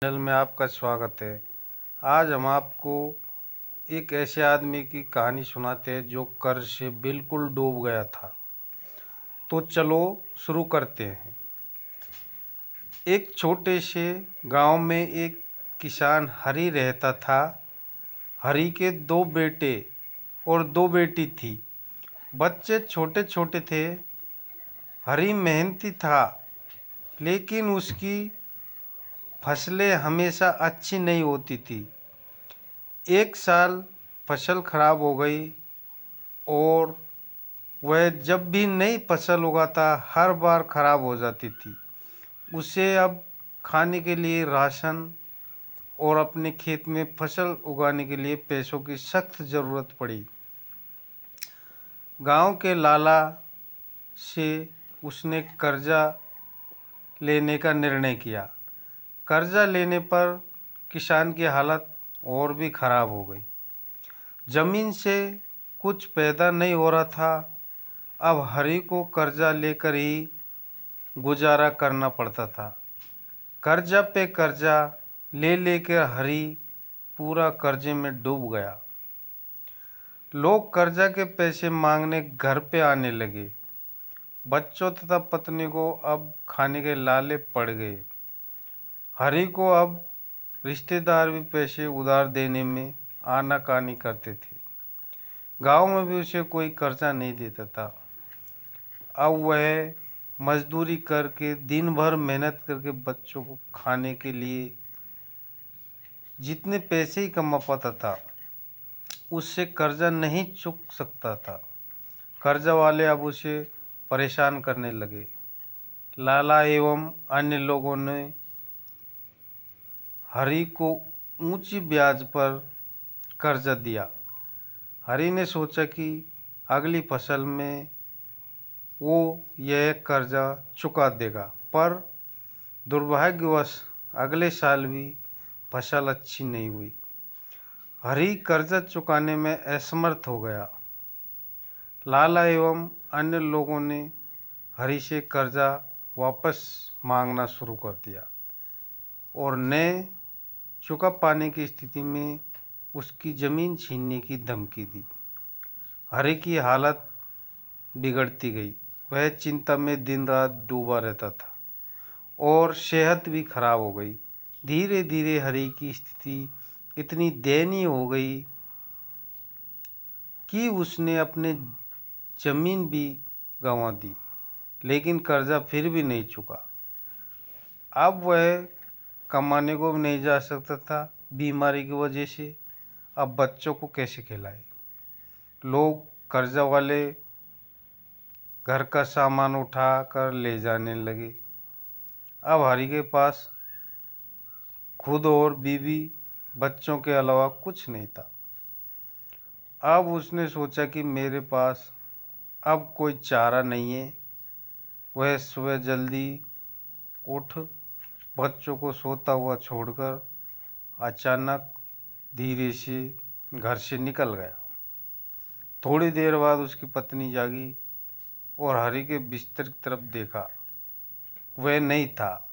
Channel में आपका स्वागत है। आज हम आपको एक ऐसे आदमी की कहानी सुनाते हैं जो कर्ज से बिल्कुल डूब गया था। तो चलो शुरू करते हैं। एक छोटे से गांव में एक किसान हरी रहता था। हरी के दो बेटे और दो बेटी थी। बच्चे छोटे छोटे थे। हरी मेहनती था, लेकिन उसकी फसलें हमेशा अच्छी नहीं होती थी। एक साल फसल खराब हो गई और वह जब भी नई फसल उगाता हर बार खराब हो जाती थी। उसे अब खाने के लिए राशन और अपने खेत में फसल उगाने के लिए पैसों की सख्त ज़रूरत पड़ी। गांव के लाला से उसने कर्जा लेने का निर्णय किया। कर्जा लेने पर किसान की हालत और भी खराब हो गई। जमीन से कुछ पैदा नहीं हो रहा था। अब हरी को कर्जा लेकर ही गुजारा करना पड़ता था। कर्जा पे कर्जा ले लेकर हरी पूरा कर्जे में डूब गया। लोग कर्जा के पैसे मांगने घर पे आने लगे। बच्चों तथा पत्नी को अब खाने के लाले पड़ गए। हरी को अब रिश्तेदार भी पैसे उधार देने में आनाकानी करते थे। गांव में भी उसे कोई कर्जा नहीं देता था। अब वह मजदूरी करके दिन भर मेहनत करके बच्चों को खाने के लिए जितने पैसे ही कमा पाता था, उससे कर्जा नहीं चुक सकता था। कर्जा वाले अब उसे परेशान करने लगे। लाला एवं अन्य लोगों ने हरी को ऊंची ब्याज पर कर्जा दिया। हरी ने सोचा कि अगली फसल में वो यह कर्जा चुका देगा, पर दुर्भाग्यवश अगले साल भी फसल अच्छी नहीं हुई। हरी कर्जा चुकाने में असमर्थ हो गया। लाला एवं अन्य लोगों ने हरी से कर्जा वापस मांगना शुरू कर दिया और न चुका पाने की स्थिति में उसकी ज़मीन छीनने की धमकी दी। हरी की हालत बिगड़ती गई। वह चिंता में दिन रात डूबा रहता था और सेहत भी खराब हो गई। धीरे धीरे हरी की स्थिति इतनी दयनीय हो गई कि उसने अपने जमीन भी गंवा दी, लेकिन कर्जा फिर भी नहीं चुका। अब वह कमाने को भी नहीं जा सकता था बीमारी की वजह से। अब बच्चों को कैसे खिलाए? लोग कर्जा वाले घर का सामान उठा कर ले जाने लगे। अब हरी के पास खुद और बीवी बच्चों के अलावा कुछ नहीं था। अब उसने सोचा कि मेरे पास अब कोई चारा नहीं है। वह सुबह जल्दी उठ बच्चों को सोता हुआ छोड़कर अचानक धीरे से घर से निकल गया। थोड़ी देर बाद उसकी पत्नी जागी और हरी के बिस्तर की तरफ देखा। वह नहीं था।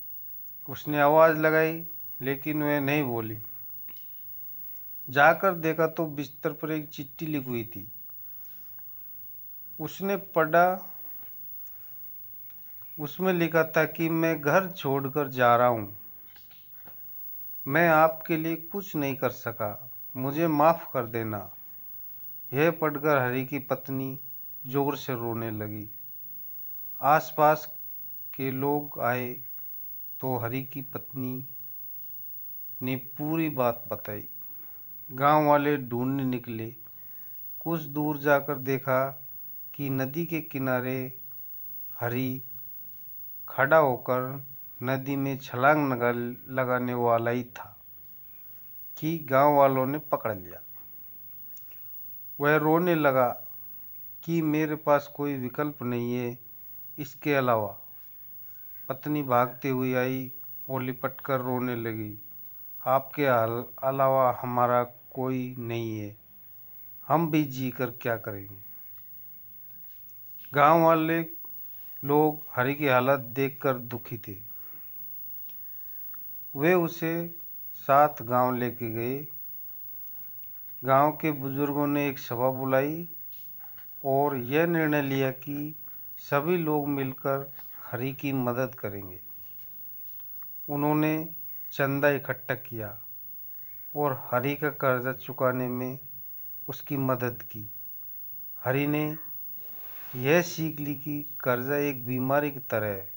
उसने आवाज़ लगाई, लेकिन वह नहीं बोली। जाकर देखा तो बिस्तर पर एक चिट्ठी लिखी हुई थी। उसने पढ़ा। उसमें लिखा था कि मैं घर छोड़कर जा रहा हूँ। मैं आपके लिए कुछ नहीं कर सका, मुझे माफ़ कर देना। यह पढ़कर हरी की पत्नी जोर से रोने लगी। आसपास के लोग आए तो हरी की पत्नी ने पूरी बात बताई। गांव वाले ढूंढने निकले। कुछ दूर जाकर देखा कि नदी के किनारे हरी खड़ा होकर नदी में छलांग लगाने वाला ही था कि गांव वालों ने पकड़ लिया। वह रोने लगा कि मेरे पास कोई विकल्प नहीं है इसके अलावा। पत्नी भागते हुई आई और लिपट कर रोने लगी। आपके अलावा हमारा कोई नहीं है, हम भी जी कर क्या करेंगे? गांव वाले लोग हरी की हालत देखकर दुखी थे। वे उसे साथ गांव लेके गए। गांव के बुजुर्गों ने एक सभा बुलाई और यह निर्णय लिया कि सभी लोग मिलकर हरि की मदद करेंगे। उन्होंने चंदा इकट्ठा किया और हरि का कर्जा चुकाने में उसकी मदद की। हरि ने यह सीख ली कि कर्जा एक बीमारी की तरह है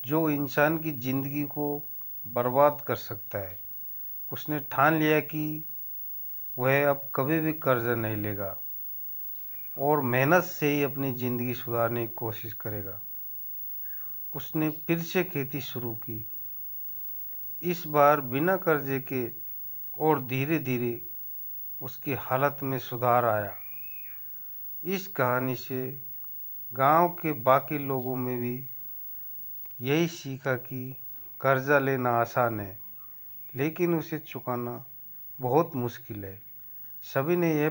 जो इंसान की जिंदगी को बर्बाद कर सकता है। उसने ठान लिया कि वह अब कभी भी कर्जा नहीं लेगा और मेहनत से ही अपनी ज़िंदगी सुधारने की कोशिश करेगा। उसने फिर से खेती शुरू की, इस बार बिना कर्जे के, और धीरे धीरे उसकी हालत में सुधार आया। इस कहानी से गांव के बाकी लोगों में भी यही सीखा कि कर्जा लेना आसान है, लेकिन उसे चुकाना बहुत मुश्किल है। सभी ने यह